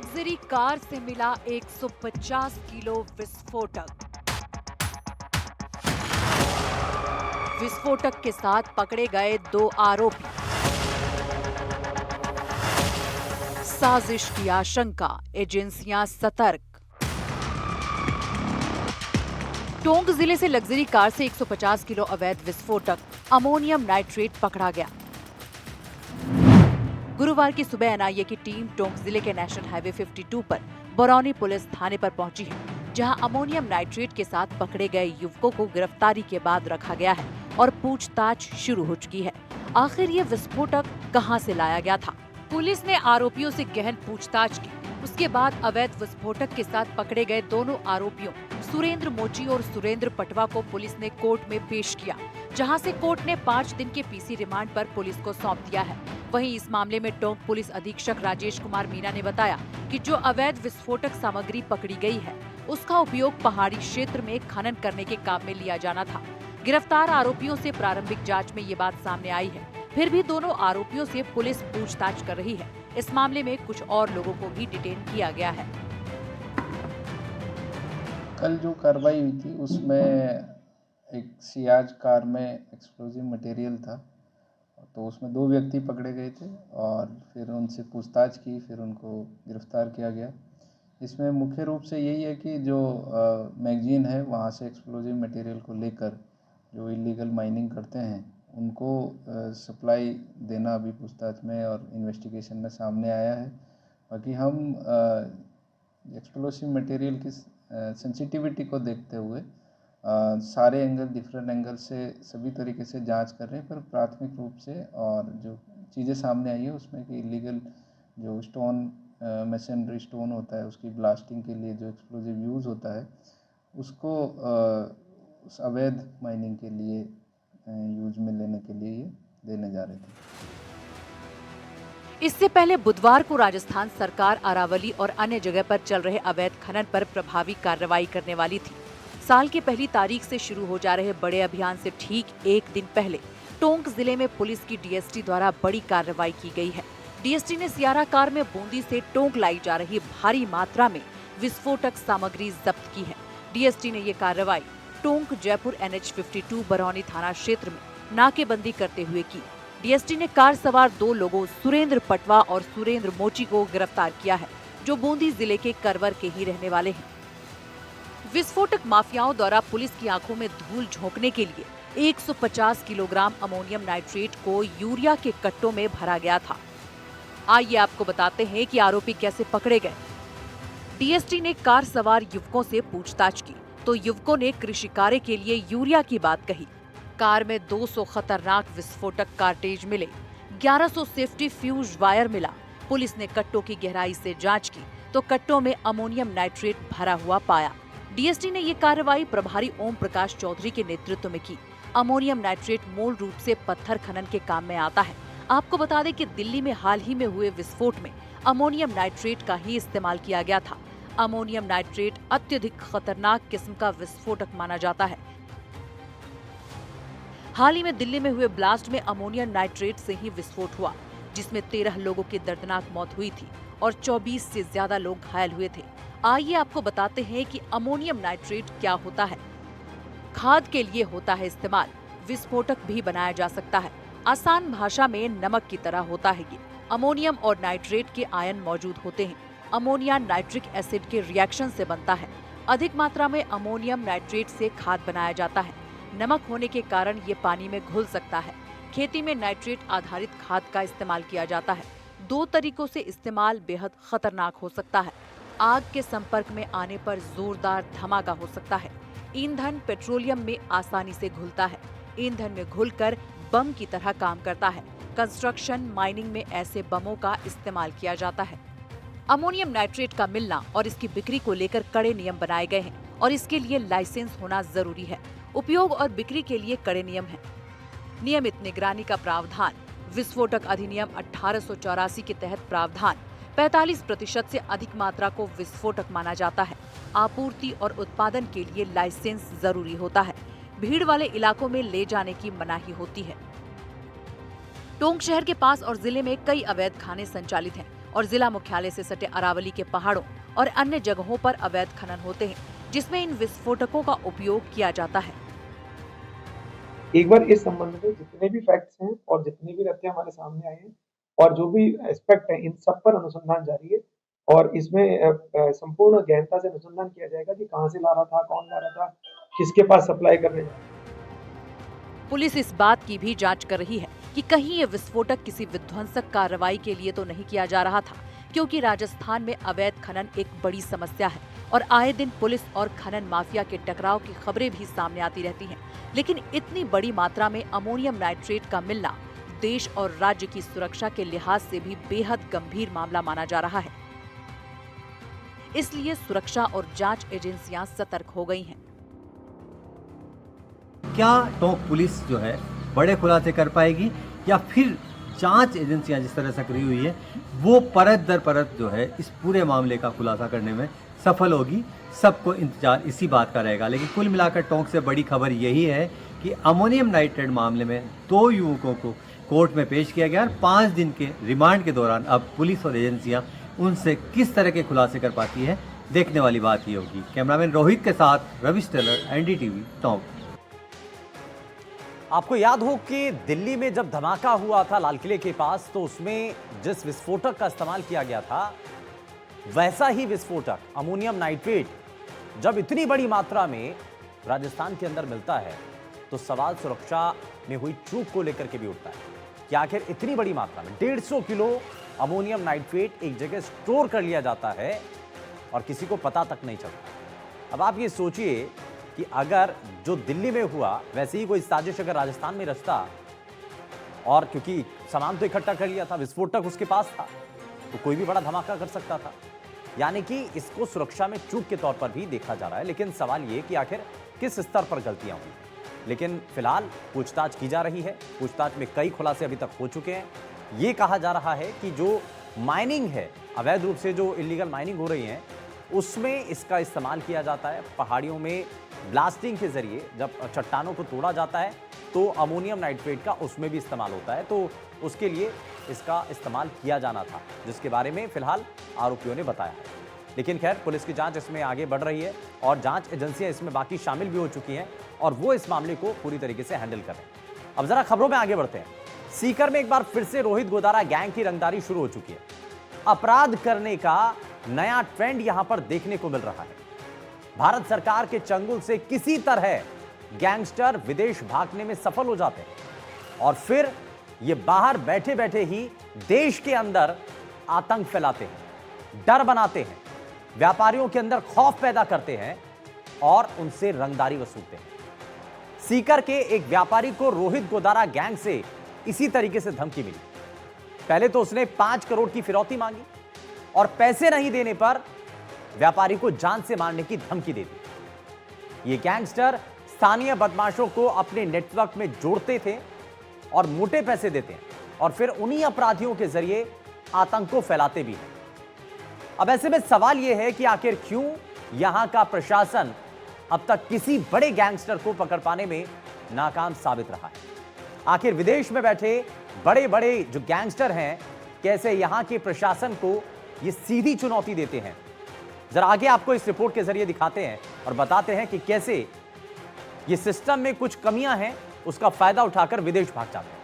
Luxury car से मिला 150 kilo विस्फोटक। विस्फोटक के साथ पकड़े गए 2 आरोपी। साजिश की आशंका, एजेंसियां सतर्क। टोंक जिले से लग्जरी कार से 150 किलो अवैध विस्फोटक अमोनियम नाइट्रेट पकड़ा गया। गुरुवार की सुबह एनआईए की टीम टोंक जिले के नेशनल हाईवे 52 पर बरौनी पुलिस थाने पर पहुंची है, जहां अमोनियम नाइट्रेट के साथ पकड़े गए युवकों को गिरफ्तारी के बाद रखा गया है और पूछताछ शुरू हो चुकी है। आखिर ये विस्फोटक कहां से लाया गया था? पुलिस ने आरोपियों से गहन पूछताछ की। उसके बाद अवैध विस्फोटक के साथ पकड़े गए दोनों आरोपियों सुरेंद्र मोची और सुरेंद्र पटवा को पुलिस ने कोर्ट में पेश किया, जहां से कोर्ट ने 5 दिन के पीसी रिमांड पर पुलिस को सौंप दिया है। वहीं इस मामले में टोंक पुलिस अधीक्षक राजेश कुमार मीना ने बताया कि जो अवैध विस्फोटक सामग्री पकड़ी गई है, उसका उपयोग पहाड़ी क्षेत्र में खनन करने के काम में लिया जाना था। गिरफ्तार आरोपियों से प्रारंभिक जांच में ये बात सामने आई है। फिर भी दोनों आरोपियों से पुलिस पूछताछ कर रही है। इस मामले में कुछ और लोगों को भी डिटेन किया गया है। कल जो कार्रवाई हुई थी उसमें एक सियाज कार में एक्सप्लोजिव मटेरियल था, तो उसमें 2 व्यक्ति पकड़े गए थे और फिर उनसे पूछताछ की, फिर उनको गिरफ्तार किया गया। इसमें मुख्य रूप से यही है कि जो मैगजीन है वहाँ से एक्सप्लोजिव मटेरियल को लेकर जो इलीगल माइनिंग करते हैं उनको सप्लाई देना अभी पूछताछ में और इन्वेस्टिगेशन में सामने आया है। बाकी हम एक्सप्लोसिव मटेरियल की सेंसिटिविटी को देखते हुए सारे एंगल, डिफरेंट एंगल से सभी तरीके से जांच कर रहे हैं, पर प्राथमिक रूप से और जो चीज़ें सामने आई है उसमें कि इलीगल जो स्टोन, मशीनरी स्टोन होता है, उसकी ब्लास्टिंग के लिए जो एक्सप्लोजिव यूज़ होता है उसको उस अवैध माइनिंग के लिए यूज में लेने के लिए ये देने जा रहे थे। इससे पहले बुधवार को राजस्थान सरकार अरावली और अन्य जगह पर चल रहे अवैध खनन पर प्रभावी कार्रवाई करने वाली थी। साल की पहली तारीख से शुरू हो जा रहे बड़े अभियान से ठीक एक दिन पहले टोंक जिले में पुलिस की डीएसटी द्वारा बड़ी कार्रवाई की गई है। डीएसटी ने सियारा कार में बूंदी से टोंक लाई जा रही भारी मात्रा में विस्फोटक सामग्री जब्त की है। डीएसटी ने ये कार्रवाई टोंक जयपुर NH 52 बरौनी थाना क्षेत्र में नाकेबंदी करते हुए की। डीएसटी ने कार सवार 2 लोगों सुरेंद्र पटवा और सुरेंद्र मोची को गिरफ्तार किया है, जो बूंदी जिले के करवर के ही रहने वाले हैं। विस्फोटक माफियाओं द्वारा पुलिस की आंखों में धूल झोंकने के लिए 150 किलोग्राम अमोनियम नाइट्रेट को यूरिया के कट्टों में भरा गया था। आइए आपको बताते हैं कि आरोपी कैसे पकड़े गए। डीएसटी ने कार सवार युवकों से पूछताछ की तो युवकों ने कृषि कार्य के लिए यूरिया की बात कही। कार में 200 खतरनाक विस्फोटक कार्टेज मिले, 1100 सेफ्टी फ्यूज वायर मिला। पुलिस ने कट्टों की गहराई से जांच की तो कट्टों में अमोनियम नाइट्रेट भरा हुआ पाया। डीएसटी ने ये कार्रवाई प्रभारी ओम प्रकाश चौधरी के नेतृत्व में की। अमोनियम नाइट्रेट मूल रूप से पत्थर खनन के काम में आता है। आपको बता दें कि दिल्ली में हाल ही में हुए विस्फोट में अमोनियम नाइट्रेट का ही इस्तेमाल किया गया था। अमोनियम नाइट्रेट अत्यधिक खतरनाक किस्म का विस्फोटक माना जाता है। हाल ही में दिल्ली में हुए ब्लास्ट में अमोनियम नाइट्रेट से ही विस्फोट हुआ, जिसमें 13 लोगों की दर्दनाक मौत हुई थी और 24 से ज्यादा लोग घायल हुए थे। आइए आपको बताते हैं कि अमोनियम नाइट्रेट क्या होता है। खाद के लिए होता है इस्तेमाल, विस्फोटक भी बनाया जा सकता है। आसान भाषा में नमक की तरह होता है ये। अमोनियम और नाइट्रेट के आयन मौजूद होते हैं। अमोनिया नाइट्रिक एसिड के रिएक्शन से बनता है। अधिक मात्रा में अमोनियम नाइट्रेट से खाद बनाया जाता है। नमक होने के कारण ये पानी में घुल सकता है। खेती में नाइट्रेट आधारित खाद का इस्तेमाल किया जाता है। 2 तरीकों से इस्तेमाल बेहद खतरनाक हो सकता है। आग के संपर्क में आने पर जोरदार धमाका हो सकता है। ईंधन पेट्रोलियम में आसानी से घुलता है। ईंधन में घुलकर बम की तरह काम करता है। कंस्ट्रक्शन, माइनिंग में ऐसे बमों का इस्तेमाल किया जाता है। अमोनियम नाइट्रेट का मिलना और इसकी बिक्री को लेकर कड़े नियम बनाए गए हैं और इसके लिए लाइसेंस होना जरूरी है। उपयोग और बिक्री के लिए कड़े नियम हैं। नियमित निगरानी का प्रावधान। विस्फोटक अधिनियम 1884 के तहत प्रावधान 45% से अधिक मात्रा को विस्फोटक माना जाता है। आपूर्ति और उत्पादन के लिए लाइसेंस जरूरी होता है। भीड़ वाले इलाकों में ले जाने की मनाही होती है। टोंक शहर के पास और जिले में कई अवैध खाने संचालित हैं। और जिला मुख्यालय से सटे अरावली के पहाड़ों और अन्य जगहों पर अवैध खनन होते हैं, जिसमें इन विस्फोटकों का उपयोग किया जाता है। एक बार इस संबंध में जितने भी फैक्ट्स हैं और जितने भी तथ्य हमारे सामने आए हैं और जो भी एस्पेक्ट है, इन सब पर अनुसंधान जारी है और इसमें संपूर्ण गहनता से अनुसंधान किया जाएगा कि कहां से ला रहा था, कौन ला रहा था, किसके पास सप्लाई करने। पुलिस इस बात की भी जांच कर रही है कि कहीं ये विस्फोटक किसी विध्वंसक कार्रवाई के लिए तो नहीं किया जा रहा था, क्योंकि राजस्थान में अवैध खनन एक बड़ी समस्या है और आए दिन पुलिस और खनन माफिया के टकराव की खबरें भी सामने आती रहती हैं। लेकिन इतनी बड़ी मात्रा में अमोनियम नाइट्रेट का मिलना देश और राज्य की सुरक्षा के लिहाज से भी बेहद गंभीर मामला माना जा रहा है। इसलिए सुरक्षा और जांच एजेंसियां सतर्क हो गई हैं। क्या टोंक पुलिस जो है बड़े खुलासे कर पाएगी या फिर जांच एजेंसियां जिस तरह सक्रिय हुई है वो परत दर परत जो है इस पूरे मामले का खुलासा करने में सफल होगी? सबको इंतजार इसी बात का रहेगा। लेकिन कुल मिलाकर टोंक से बड़ी खबर यही है कि अमोनियम नाइट्रेट मामले में 2 युवकों को कोर्ट में पेश किया गया और 5 दिन के रिमांड के दौरान अब पुलिस और एजेंसियां उनसे किस तरह के खुलासे कर पाती है, देखने वाली बात ये होगी। कैमरामैन रोहित के साथ रविश टेलर, एनडीटीवी, टोंक। आपको याद हो कि दिल्ली में जब धमाका हुआ था लाल किले के पास, तो उसमें जिस विस्फोटक का इस्तेमाल किया गया था वैसा ही विस्फोटक अमोनियम नाइट्रेट जब इतनी बड़ी मात्रा में राजस्थान के अंदर मिलता है तो सवाल सुरक्षा में हुई चूक को लेकर के भी उठता है कि आखिर इतनी बड़ी मात्रा में 150 किलो अमोनियम नाइट्रेट एक जगह स्टोर कर लिया जाता है और किसी को पता तक नहीं चलता। अब आप ये सोचिए कि अगर जो दिल्ली में हुआ वैसे ही कोई साजिश अगर राजस्थान में रचता, और क्योंकि सामान तो इकट्ठा कर लिया था, विस्फोटक उसके पास था, तो कोई भी बड़ा धमाका कर सकता था। यानी कि इसको सुरक्षा में चूक के तौर पर भी देखा जा रहा है। लेकिन सवाल ये कि आखिर किस स्तर पर गलतियां हुई। लेकिन फिलहाल पूछताछ की जा रही है। पूछताछ में कई खुलासे अभी तक हो चुके हैं। ये कहा जा रहा है कि जो माइनिंग है, अवैध रूप से जो इलीगल माइनिंग हो रही है, उसमें इसका इस्तेमाल किया जाता है। पहाड़ियों में ब्लास्टिंग के जरिए जब चट्टानों को तोड़ा जाता है तो अमोनियम नाइट्रेट का उसमें भी इस्तेमाल होता है, तो उसके लिए इसका इस्तेमाल किया जाना था, जिसके बारे में फिलहाल आरोपियों ने बताया है। लेकिन खैर, पुलिस की जांच इसमें आगे बढ़ रही है और जांच एजेंसियां इसमें बाकी शामिल भी हो चुकी हैं और वो इस मामले को पूरी तरीके से हैंडल कर रहे हैं। अब जरा खबरों में आगे बढ़ते हैं। सीकर में एक बार फिर से रोहित गोदारा गैंग की रंगदारी शुरू हो चुकी है। अपराध करने का नया ट्रेंड यहां पर देखने को मिल रहा है। भारत सरकार के चंगुल से किसी तरह गैंगस्टर विदेश भागने में सफल हो जाते हैं और फिर ये बाहर बैठे बैठे ही देश के अंदर आतंक फैलाते हैं, डर बनाते हैं, व्यापारियों के अंदर खौफ पैदा करते हैं और उनसे रंगदारी वसूलते हैं। सीकर के एक व्यापारी को रोहित गोदारा गैंग से इसी तरीके से धमकी मिली। पहले तो उसने 5 करोड़ की फिरौती मांगी और पैसे नहीं देने पर व्यापारी को जान से मारने की धमकी दे दी। ये गैंगस्टर स्थानीय बदमाशों को अपने नेटवर्क में जोड़ते थे और मोटे पैसे देते हैं और फिर उन्हीं अपराधियों के जरिए आतंक को फैलाते भी हैं। अब ऐसे में सवाल यह है कि आखिर क्यों यहां का प्रशासन अब तक किसी बड़े गैंगस्टर को पकड़ पाने में नाकाम साबित रहा है। आखिर विदेश में बैठे बड़े बड़े जो गैंगस्टर हैं, कैसे यहां के प्रशासन को ये सीधी चुनौती देते हैं। जरा आगे आपको इस रिपोर्ट के जरिए दिखाते हैं और बताते हैं कि कैसे ये सिस्टम में कुछ कमियां हैं, उसका फायदा उठाकर विदेश भाग जाते हैं।